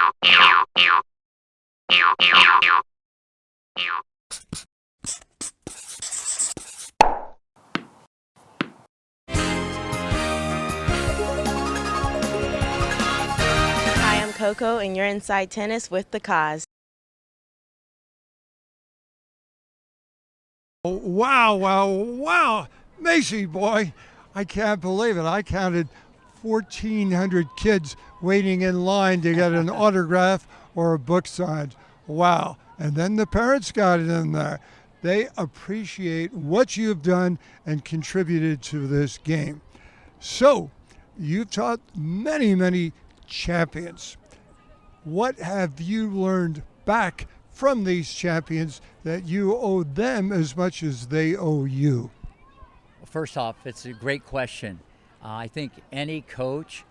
Hi, I'm Coco, and you're inside tennis with the Cause. Wow, wow, wow. Macy, boy, I can't believe it. I counted 1,400 kids waiting in line to get an autograph or a book signed. Wow. And then the parents got it in there. They appreciate what you've done and contributed to this game. So, you've taught many, many champions. What have you learned back from these champions that you owe them as much as they owe you? First off, it's a great question. I think any coach,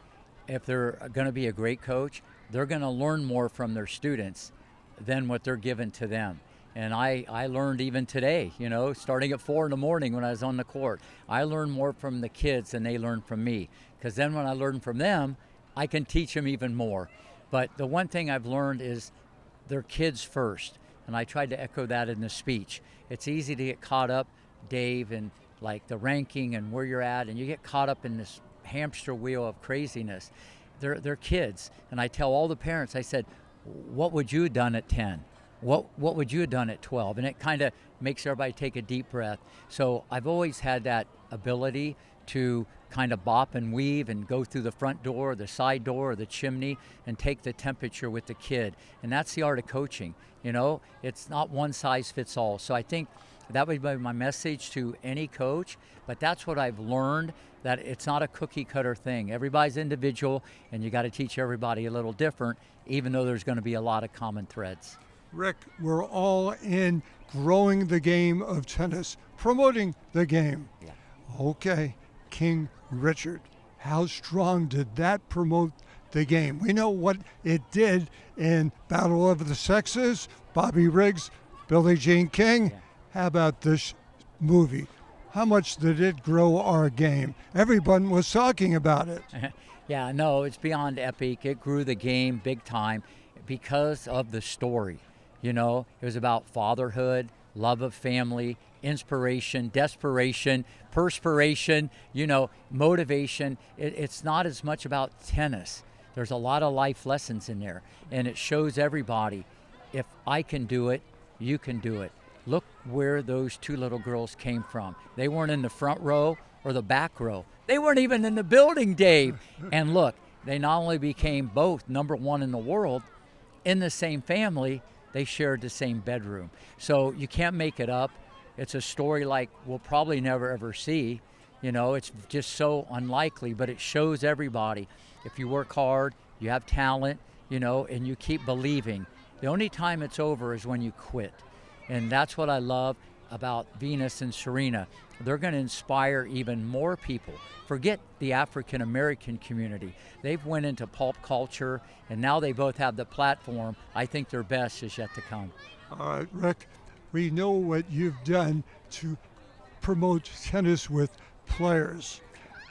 if they're going to be a great coach, they're going to learn more from their students than what they're given to them. And I learned even today, starting at 4 in the morning when I was on the court. I learned more from the kids than they learned from me. Because then when I learn from them, I can teach them even more. But the one thing I've learned is they're kids first. And I tried to echo that in the speech. It's easy to get caught up, Dave, in like the ranking and where you're at, and you get caught up in this hamster wheel of craziness. They're kids. And I tell all the parents, I said, what would you have done at 10? What would you have done at 12? And it kind of makes everybody take a deep breath. So I've always had that ability to kind of bop and weave and go through the front door, the side door, or the chimney and take the temperature with the kid. And that's the art of coaching. It's not one size fits all. So I think that would be my message to any coach, but that's what I've learned, that it's not a cookie cutter thing. Everybody's individual, and you got to teach everybody a little different, even though there's going to be a lot of common threads. Rick, we're all in growing the game of tennis, promoting the game. Yeah. Okay, King Richard, how strong did that promote the game? We know what it did in Battle of the Sexes, Bobby Riggs, Billie Jean King. Yeah. How about this movie? How much did it grow our game? Everyone was talking about it. Yeah, no, it's beyond epic. It grew the game big time because of the story. It was about fatherhood, love of family, inspiration, desperation, perspiration, motivation. It's not as much about tennis. There's a lot of life lessons in there, and it shows everybody, if I can do it, you can do it. Look where those two little girls came from. They weren't in the front row or the back row. They weren't even in the building, Dave. And look, they not only became both number one in the world, in the same family, they shared the same bedroom. So you can't make it up. It's a story like we'll probably never ever see. It's just so unlikely, but it shows everybody, if you work hard, you have talent, and you keep believing. The only time it's over is when you quit. And that's what I love about Venus and Serena. They're going to inspire even more people. Forget the African American community. They've went into pulp culture, and now they both have the platform. I think their best is yet to come. All right, Rick, we know what you've done to promote tennis with players.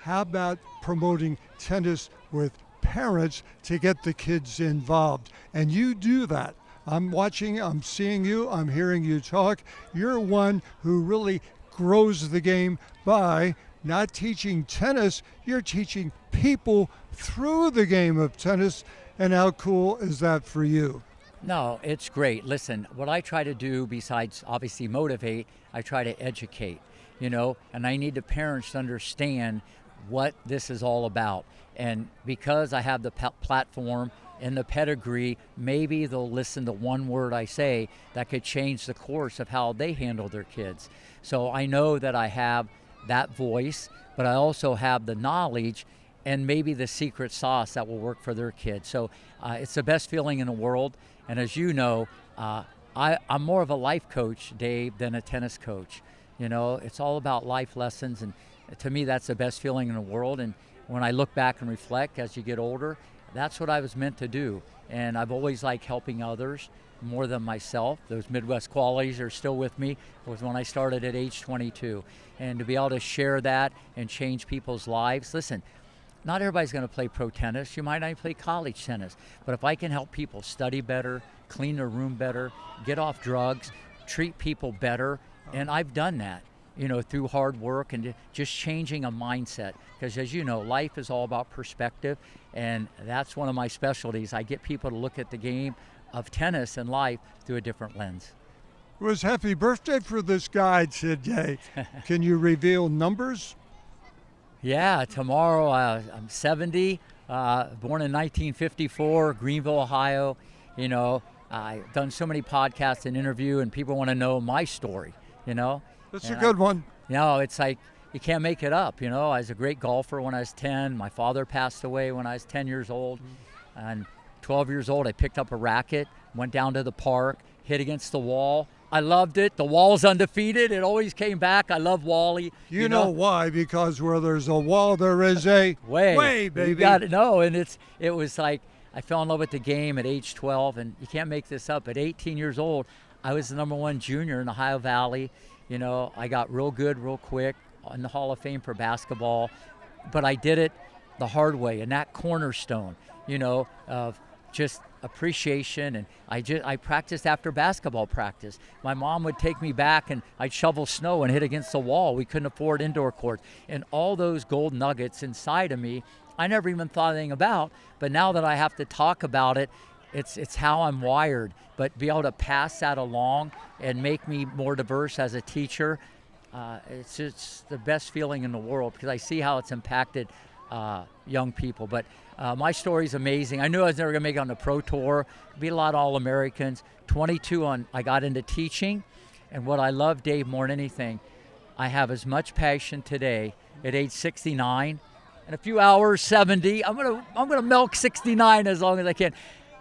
How about promoting tennis with parents to get the kids involved? And you do that. I'm watching, I'm seeing you, I'm hearing you talk. You're one who really grows the game by not teaching tennis, you're teaching people through the game of tennis. And how cool is that for you? No, it's great. Listen, what I try to do, besides obviously motivate, I try to educate, and I need the parents to understand what this is all about. And because I have the platform and the pedigree, maybe they'll listen to one word I say that could change the course of how they handle their kids. So I know that I have that voice, but I also have the knowledge and maybe the secret sauce that will work for their kids. So it's the best feeling in the world. And as you know, I'm more of a life coach, Dave, than a tennis coach. It's all about life lessons, and to me, that's the best feeling in the world. And when I look back and reflect as you get older, that's what I was meant to do. And I've always liked helping others more than myself. Those Midwest qualities are still with me. It was when I started at age 22. And to be able to share that and change people's lives. Listen, not everybody's going to play pro tennis. You might not even play college tennis. But if I can help people study better, clean their room better, get off drugs, treat people better, and I've done that, through hard work and just changing a mindset. Because as you know, life is all about perspective, and that's one of my specialties. I get people to look at the game of tennis and life through a different lens. It was happy birthday for this guy today. Can you reveal numbers? Yeah, tomorrow I'm 70, born in 1954, Greenville, Ohio. I've done so many podcasts and interview, and people want to know my story, That's a good one. It's like you can't make it up, I was a great golfer when I was 10. My father passed away when I was 10 years old. And 12 years old, I picked up a racket, went down to the park, hit against the wall. I loved it. The wall's undefeated. It always came back. I love Wally. You know why? Because where there's a wall, there is a way, baby. You got it. No, and it was like I fell in love with the game at age 12, and you can't make this up. At 18 years old, I was the #1 junior in Ohio Valley. I got real good real quick in the Hall of Fame for basketball, but I did it the hard way, and that cornerstone, of just appreciation. And I practiced after basketball practice. My mom would take me back, and I'd shovel snow and hit against the wall. We couldn't afford indoor courts, and all those gold nuggets inside of me I never even thought anything about. But now that I have to talk about it, it's how I'm wired. But be able to pass that along and make me more diverse as a teacher, it's just the best feeling in the world, because I see how it's impacted young people. But my story's amazing. I knew I was never going to make it on the pro tour. Be a lot of All-Americans. 22 I got into teaching, and what I love, Dave, more than anything, I have as much passion today at age 69. In a few hours, 70. I'm gonna milk 69 as long as I can,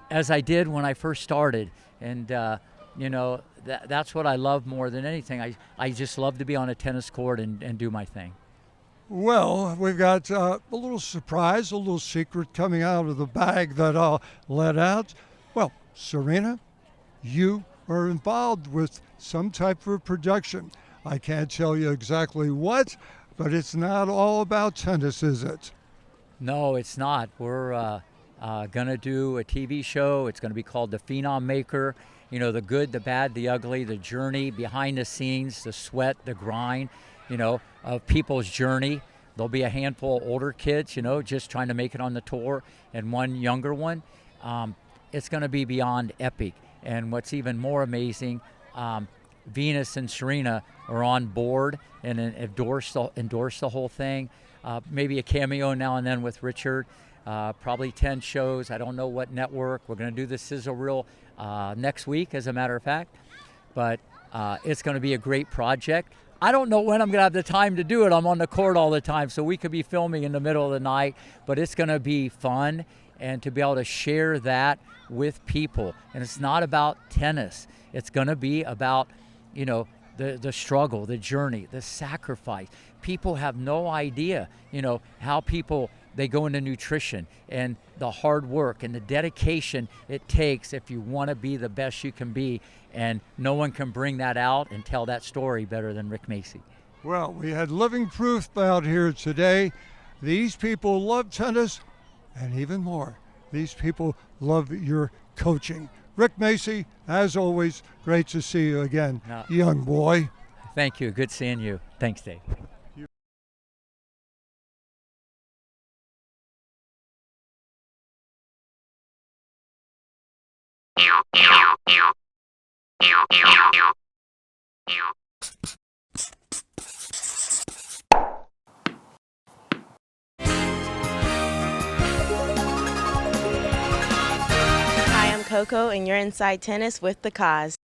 as I did when I first started. And that's what I love more than anything. I just love to be on a tennis court and do my thing. Well, we've got a little surprise, a little secret coming out of the bag that I'll let out. Well, Serena, you are involved with some type of production. I can't tell you exactly what, but it's not all about tennis, is it? No, it's not. We're going to do a TV show. It's going to be called The Phenom Maker. The good, the bad, the ugly, the journey, behind the scenes, the sweat, the grind, of people's journey. There'll be a handful of older kids, just trying to make it on the tour, and one younger one. It's going to be beyond epic. And what's even more amazing, Venus and Serena are on board and endorse the whole thing. Maybe a cameo now and then with Richard. Probably 10 shows. I don't know what network. We're going to do the sizzle reel next week, as a matter of fact. But it's going to be a great project. I don't know when I'm going to have the time to do it. I'm on the court all the time, so we could be filming in the middle of the night. But it's going to be fun, and to be able to share that with people. And it's not about tennis. It's going to be about the struggle, the journey, the sacrifice. People have no idea, how they go into nutrition and the hard work and the dedication it takes if you want to be the best you can be. And no one can bring that out and tell that story better than Rick Macci. Well, we had living proof out here today. These people love tennis, and even more, these people love your coaching. Rick Macci, as always, great to see you again, young boy. Thank you. Good seeing you. Thanks, Dave. Hi, I'm Coco, and you're inside tennis with the Cause.